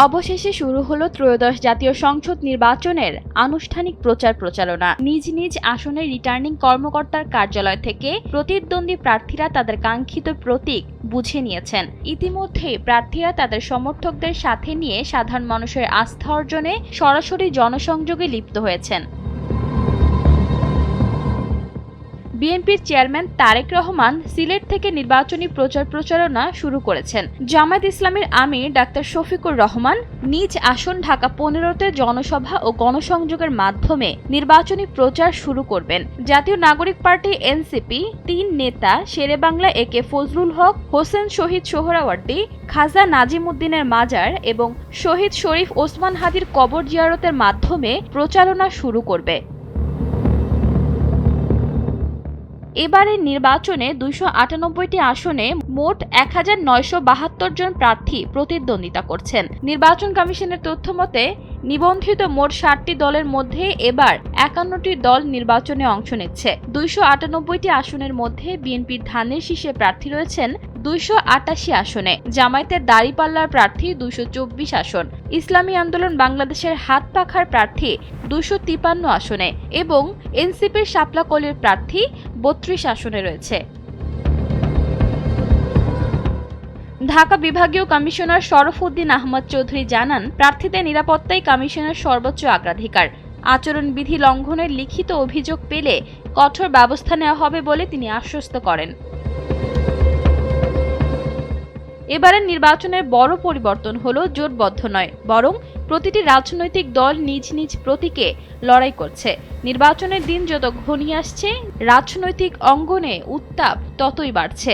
অবশেষে শুরু হলো ত্রয়োদশ জাতীয় সংসদ নির্বাচনের আনুষ্ঠানিক প্রচার প্রচারণা। নিজ নিজ আসনের রিটার্নিং কর্মকর্তার কার্যালয় থেকে প্রতিদ্বন্দ্বী প্রার্থীরা তাদের কাঙ্ক্ষিত প্রতীক বুঝে নিয়েছেন। ইতিমধ্যে প্রার্থীরা তাদের সমর্থকদের সাথে নিয়ে সাধারণ মানুষের আস্থা অর্জনে সরাসরি জনসংযোগে লিপ্ত হয়েছেন। বিএনপির চেয়ারম্যান তারেক রহমান সিলেট থেকে নির্বাচনী প্রচার প্রচারণা শুরু করেছেন। জামায়াত ইসলামীর আমির ডাক্তার শফিকুর রহমান নিজ আসন ঢাকা 15-তে জনসভা ও গণসংযোগের মাধ্যমে নির্বাচনী প্রচার শুরু করবেন। জাতীয় নাগরিক পার্টি এনসিপি 3 নেতা শেরেবাংলা একে ফজলুল হক, হোসেন শহীদ সোহরাওয়ার্দী, খাজা নাজিম উদ্দিনের মাজার এবং শহীদ শরীফ ওসমান হাদির কবর জিয়ারতের মাধ্যমে প্রচারণা শুরু করবে। এবারের নির্বাচনে 298টি আসনে মোট 1972 জন প্রার্থী প্রতিদ্বন্দ্বিতা করছেন। নির্বাচন কমিশনের তথ্য মতে নিবন্ধিত মোট 60টি দলের মধ্যে এবার 51টি দল নির্বাচনে অংশ নিচ্ছে। 298টি আসনের মধ্যে বিএনপির ধানের শীষে প্রার্থী রয়েছেন 288 আসনে, জামায়াতের দাঁড়িপাল্লার প্রার্থী 224 আসন, ইসলামী আন্দোলন বাংলাদেশের হাত পাখার প্রার্থী 253 আসনে এবং এনসিপির শাপলা কলির প্রার্থী 32 আসনে রয়েছে। ঢাকা বিভাগীয় কমিশনার শরফুদ্দিন আহমদ চৌধুরী জানান, প্রার্থীদের নিরাপত্তাই কমিশনের সর্বোচ্চ অগ্রাধিকার। আচরণবিধি লঙ্ঘনের লিখিত অভিযোগ পেলে কঠোর ব্যবস্থা নেওয়া হবে বলে তিনি আশ্বস্ত করেন। এবারের নির্বাচনের বড় পরিবর্তন হলো জোটবদ্ধ নয়, বরং প্রতিটি রাজনৈতিক দল নিজ নিজ প্রতীকে লড়াই করছে। নির্বাচনের দিন যত ঘনিয়ে আসছে, রাজনৈতিক অঙ্গনে উত্তাপ ততই বাড়ছে।